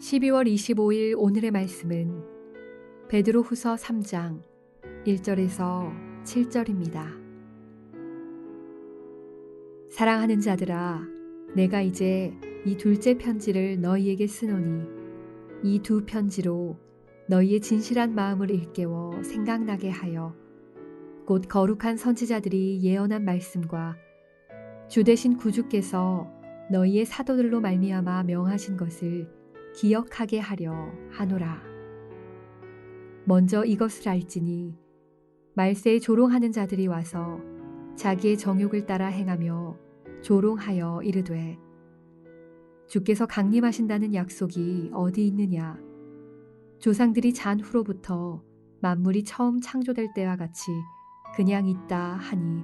12월 25일 오늘의 말씀은 베드로후서 3장 1절에서 7절입니다. 사랑하는 자들아, 내가 이제 이 둘째 편지를 너희에게 쓰노니 이 두 편지로 너희의 진실한 마음을 일깨워 생각나게 하여 곧 거룩한 선지자들이 예언한 말씀과 주 되신 구주께서 너희의 사도들로 말미암아 명하신 것을 기억하게 하려 하노라. 먼저 이것을 알지니 말세에 조롱하는 자들이 와서 자기의 정욕을 따라 행하며 조롱하여 이르되 주께서 강림하신다는 약속이 어디 있느냐? 조상들이 잔 후로부터 만물이 처음 창조될 때와 같이 그냥 있다 하니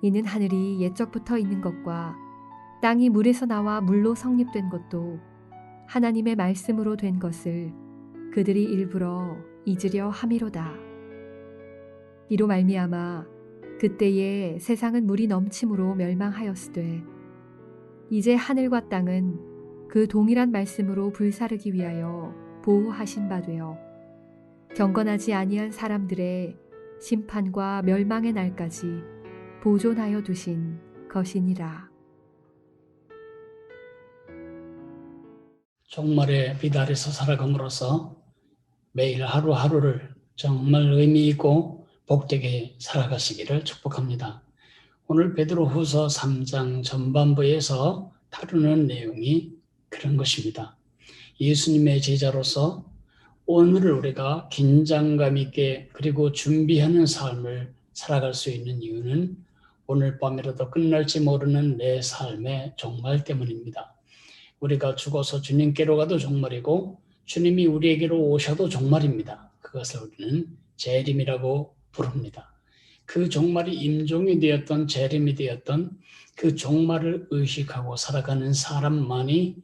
이는 하늘이 옛적부터 있는 것과 땅이 물에서 나와 물로 성립된 것도 하나님의 말씀으로 된 것을 그들이 일부러 잊으려 함이로다. 이로 말미암아 그때에 세상은 물이 넘침으로 멸망하였으되 이제 하늘과 땅은 그 동일한 말씀으로 불사르기 위하여 보호하신 바 되어 경건하지 아니한 사람들의 심판과 멸망의 날까지 보존하여 두신 것이니라. 종말의 빛 아래서 살아감으로써 매일 하루하루를 정말 의미 있고 복되게 살아가시기를 축복합니다. 오늘 베드로후서 3장 전반부에서 다루는 내용이 그런 것입니다. 예수님의 제자로서 오늘을 우리가 긴장감 있게 그리고 준비하는 삶을 살아갈 수 있는 이유는 오늘 밤이라도 끝날지 모르는 내 삶의 종말 때문입니다. 우리가 죽어서 주님께로 가도 종말이고 주님이 우리에게로 오셔도 종말입니다. 그것을 우리는 재림이라고 부릅니다. 그 종말이 임종이 되었던 재림이 되었던 그 종말을 의식하고 살아가는 사람만이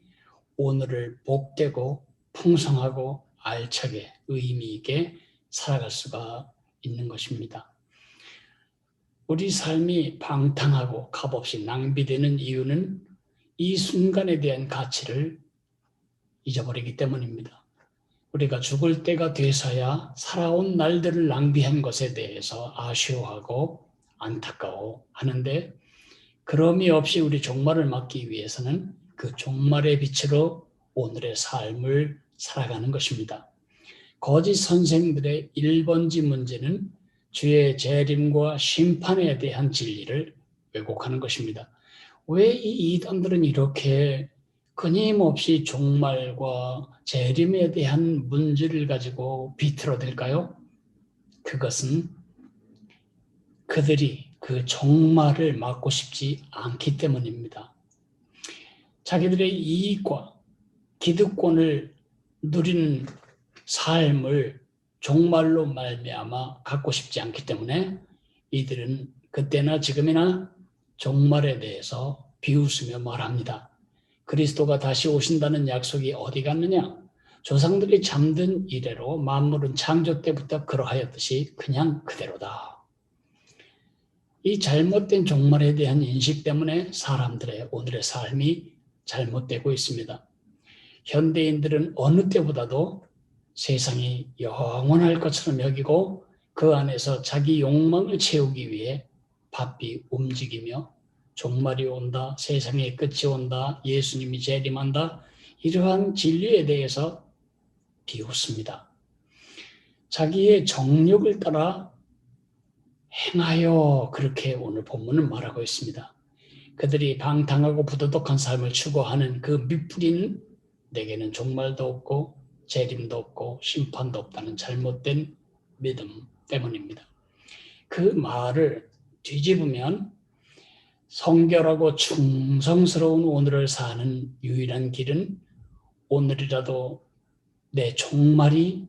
오늘을 복되고 풍성하고 알차게 의미 있게 살아갈 수가 있는 것입니다. 우리 삶이 방탕하고 값없이 낭비되는 이유는 이 순간에 대한 가치를 잊어버리기 때문입니다. 우리가 죽을 때가 돼서야 살아온 날들을 낭비한 것에 대해서 아쉬워하고 안타까워 하는데 그럼이 없이 우리 종말을 맞기 위해서는 그 종말의 빛으로 오늘의 삶을 살아가는 것입니다. 거짓 선생들의 1번지 문제는 주의 재림과 심판에 대한 진리를 왜곡하는 것입니다. 왜 이 이단들은 이렇게 끊임없이 종말과 재림에 대한 문제를 가지고 비틀어댈까요? 그것은 그들이 그 종말을 막고 싶지 않기 때문입니다. 자기들의 이익과 기득권을 누리는 삶을 종말로 말미암아 갖고 싶지 않기 때문에 이들은 그때나 지금이나 종말에 대해서 비웃으며 말합니다. 그리스도가 다시 오신다는 약속이 어디 갔느냐? 조상들이 잠든 이래로 만물은 창조 때부터 그러하였듯이 그냥 그대로다. 이 잘못된 종말에 대한 인식 때문에 사람들의 오늘의 삶이 잘못되고 있습니다. 현대인들은 어느 때보다도 세상이 영원할 것처럼 여기고 그 안에서 자기 욕망을 채우기 위해 바삐 움직이며 종말이 온다, 세상의 끝이 온다, 예수님이 재림한다 이러한 진리에 대해서 비웃습니다. 자기의 정욕을 따라 행하여 그렇게 오늘 본문은 말하고 있습니다. 그들이 방탕하고 부도덕한 삶을 추구하는 그 밑부린 내게는 종말도 없고 재림도 없고 심판도 없다는 잘못된 믿음 때문입니다. 그 말을 뒤집으면 성결하고 충성스러운 오늘을 사는 유일한 길은 오늘이라도 내 종말이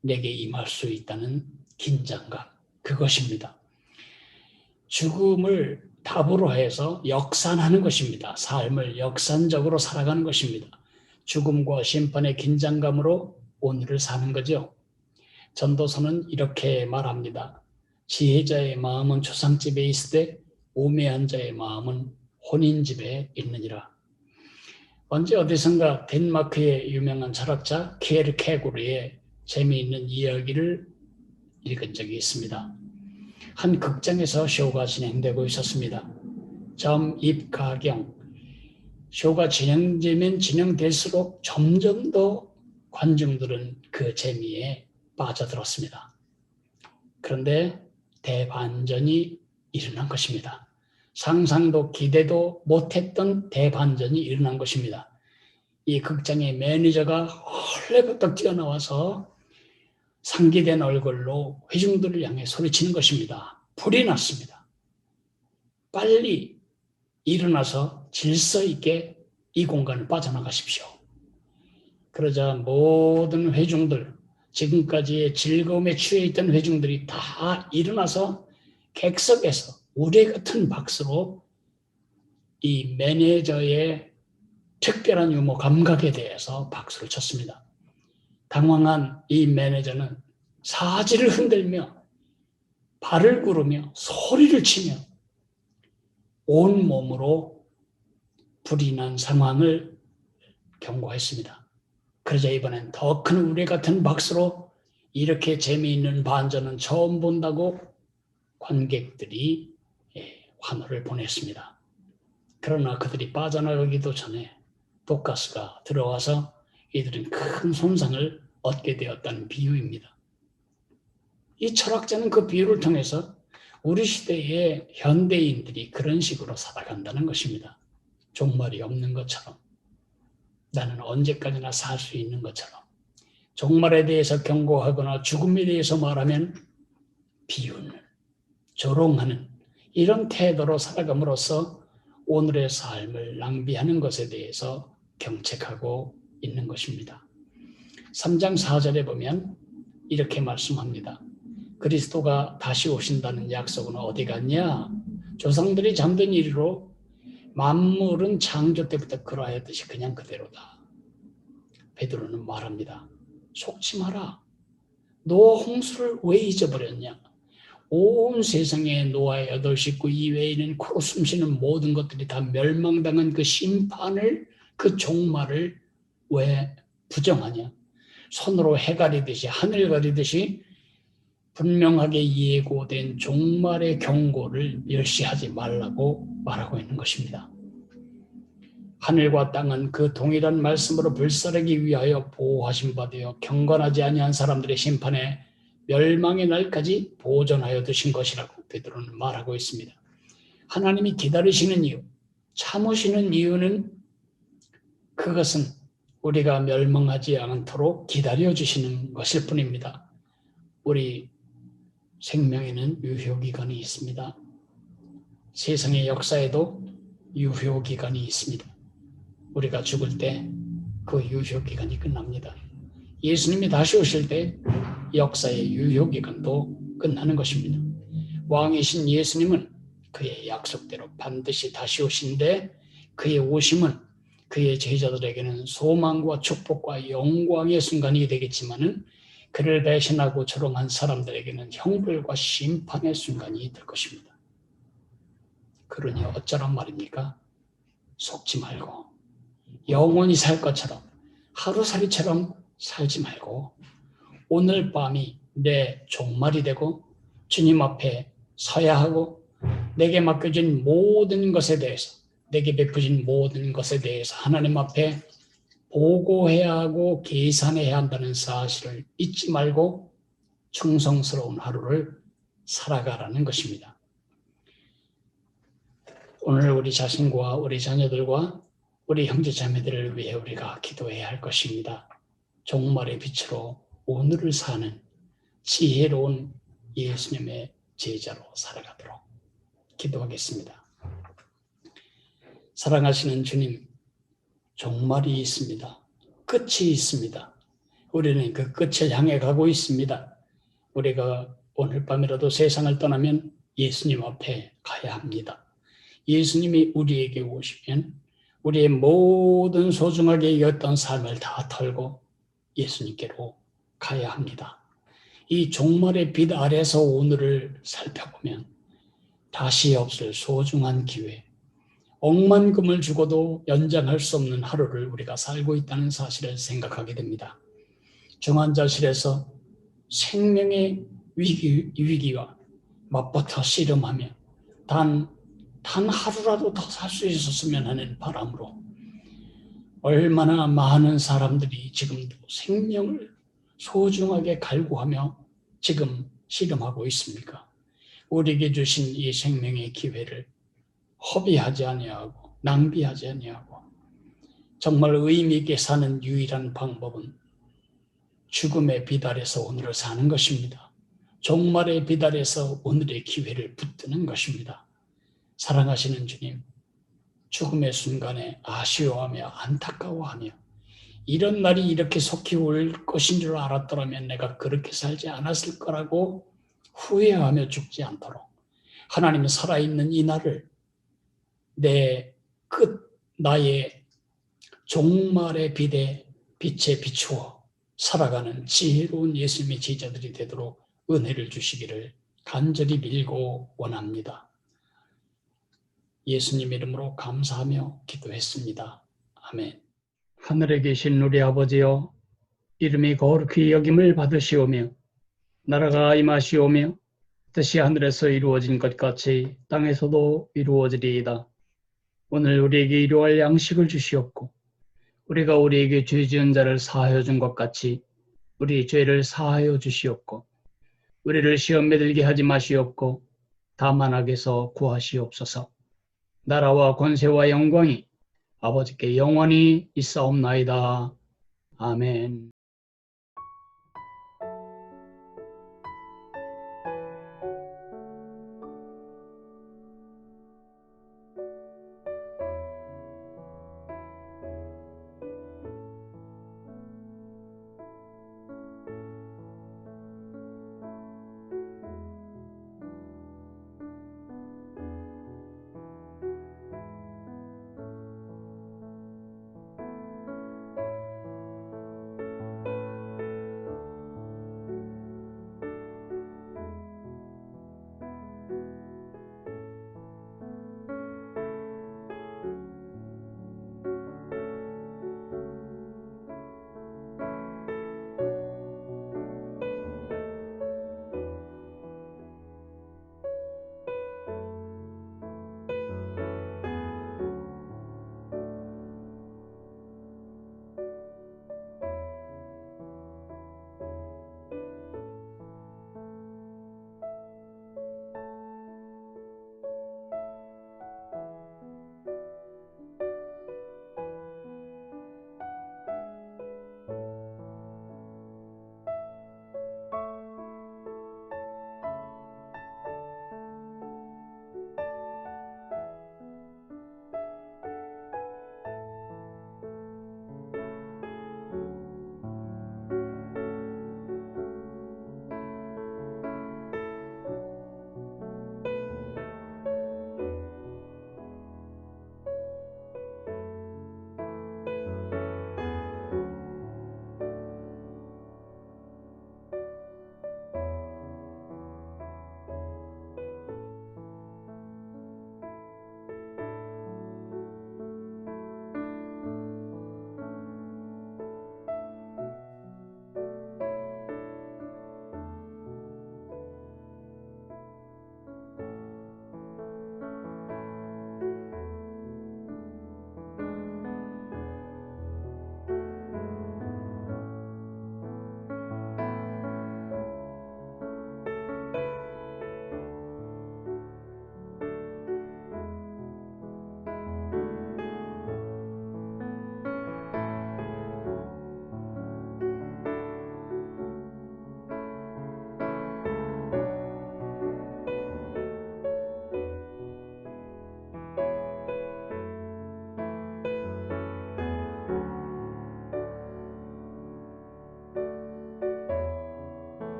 내게 임할 수 있다는 긴장감, 그것입니다. 죽음을 답으로 해서 역산하는 것입니다. 삶을 역산적으로 살아가는 것입니다. 죽음과 심판의 긴장감으로 오늘을 사는 거죠. 전도서는 이렇게 말합니다. 지혜자의 마음은 초상집에 있으되 우매한 자의 마음은 혼인집에 있느니라. 언제 어디선가 덴마크의 유명한 철학자 키에르케고르의 재미있는 이야기를 읽은 적이 있습니다. 한 극장에서 쇼가 진행되고 있었습니다. 점입가경. 쇼가 진행되면 진행될수록 점점 더 관중들은 그 재미에 빠져들었습니다. 그런데 대반전이 일어난 것입니다. 상상도 기대도 못했던 대반전이 일어난 것입니다. 이 극장의 매니저가 헐레벌떡 뛰어나와서 상기된 얼굴로 회중들을 향해 소리치는 것입니다. 불이 났습니다. 빨리 일어나서 질서 있게 이 공간을 빠져나가십시오. 그러자 모든 회중들, 지금까지의 즐거움에 취해 있던 회중들이 다 일어나서 객석에서 우레 같은 박수로 이 매니저의 특별한 유머 감각에 대해서 박수를 쳤습니다. 당황한 이 매니저는 사지를 흔들며 발을 구르며 소리를 치며 온몸으로 불이 난 상황을 경고했습니다. 그러자 이번엔 더 큰 우레 같은 박수로 이렇게 재미있는 반전은 처음 본다고 관객들이 환호를 보냈습니다. 그러나 그들이 빠져나가기도 전에 독가스가 들어와서 이들은 큰 손상을 얻게 되었다는 비유입니다. 이 철학자는 그 비유를 통해서 우리 시대의 현대인들이 그런 식으로 살아간다는 것입니다. 종말이 없는 것처럼, 나는 언제까지나 살 수 있는 것처럼, 종말에 대해서 경고하거나 죽음에 대해서 말하면 비웃는, 조롱하는 이런 태도로 살아감으로써 오늘의 삶을 낭비하는 것에 대해서 경책하고 있는 것입니다. 3장 4절에 보면 이렇게 말씀합니다. 그리스도가 다시 오신다는 약속은 어디 갔냐? 조상들이 잠든 이리로 만물은 창조 때부터 그러하였듯이 그냥 그대로다. 베드로는 말합니다. 속지 마라. 노아 홍수를 왜 잊어버렸냐? 온 세상의 노아의 8 식구 이외에는 코로 숨쉬는 모든 것들이 다 멸망당한 그 심판을, 그 종말을 왜 부정하냐? 손으로 해 가리듯이, 하늘 가리듯이 분명하게 예고된 종말의 경고를 멸시하지 말라고 말하고 있는 것입니다. 하늘과 땅은 그 동일한 말씀으로 불사르기 위하여 보호하신 바 되어 경건하지 아니한 사람들의 심판에 멸망의 날까지 보존하여 두신 것이라고 베드로는 말하고 있습니다. 하나님이 기다리시는 이유, 참으시는 이유는 그것은 우리가 멸망하지 않도록 기다려주시는 것일 뿐입니다. 우리 생명에는 유효기간이 있습니다. 세상의 역사에도 유효기간이 있습니다. 우리가 죽을 때 그 유효기간이 끝납니다. 예수님이 다시 오실 때 역사의 유효기간도 끝나는 것입니다. 왕이신 예수님은 그의 약속대로 반드시 다시 오신데 그의 오심은 그의 제자들에게는 소망과 축복과 영광의 순간이 되겠지만은 그를 배신하고 조롱한 사람들에게는 형벌과 심판의 순간이 될 것입니다. 그러니 어쩌란 말입니까? 속지 말고 영원히 살 것처럼 하루살이처럼 살지 말고 오늘 밤이 내 종말이 되고 주님 앞에 서야 하고 내게 맡겨진 모든 것에 대해서, 내게 베푸신 모든 것에 대해서 하나님 앞에 보고해야 하고 계산해야 한다는 사실을 잊지 말고 충성스러운 하루를 살아가라는 것입니다. 오늘 우리 자신과 우리 자녀들과 우리 형제자매들을 위해 우리가 기도해야 할 것입니다. 종말의 빛으로 오늘을 사는 지혜로운 예수님의 제자로 살아가도록 기도하겠습니다. 사랑하시는 주님, 종말이 있습니다. 끝이 있습니다. 우리는 그 끝을 향해 가고 있습니다. 우리가 오늘 밤이라도 세상을 떠나면 예수님 앞에 가야 합니다. 예수님이 우리에게 오시면 우리의 모든 소중하게 여겼던 삶을 다 털고 예수님께로 가야 합니다. 이 종말의 빛 아래서 오늘을 살펴보면 다시 없을 소중한 기회, 억만 금을 주고도 연장할 수 없는 하루를 우리가 살고 있다는 사실을 생각하게 됩니다. 중환자실에서 생명의 위기와 맞붙어 씨름하며 단 하루라도 더 살 수 있었으면 하는 바람으로 얼마나 많은 사람들이 지금도 생명을 소중하게 갈구하며 지금 씨름하고 있습니까? 우리에게 주신 이 생명의 기회를 허비하지 아니하고 낭비하지 아니하고 정말 의미 있게 사는 유일한 방법은 죽음의 비달에서 오늘을 사는 것입니다. 종말의 비달에서 오늘의 기회를 붙드는 것입니다. 사랑하시는 주님, 죽음의 순간에 아쉬워하며 안타까워하며 이런 날이 이렇게 속히 올 것인 줄 알았더라면 내가 그렇게 살지 않았을 거라고 후회하며 죽지 않도록 하나님은 살아있는 이 날을 내 나의 종말의 빛에 비추어 살아가는 지혜로운 예수님의 제자들이 되도록 은혜를 주시기를 간절히 빌고 원합니다. 예수님 이름으로 감사하며 기도했습니다. 아멘. 하늘에 계신 우리 아버지여, 이름이 거룩히 여김을 받으시오며 나라가 임하시오며 뜻이 하늘에서 이루어진 것 같이 땅에서도 이루어지리이다. 오늘 우리에게 일용할 양식을 주시옵고 우리가 우리에게 죄 지은 자를 사하여 준 것 같이 우리 죄를 사하여 주시옵고 우리를 시험에 들게 하지 마시옵고 다만 악에서 구하시옵소서. 나라와 권세와 영광이 아버지께 영원히 있사옵나이다. 아멘.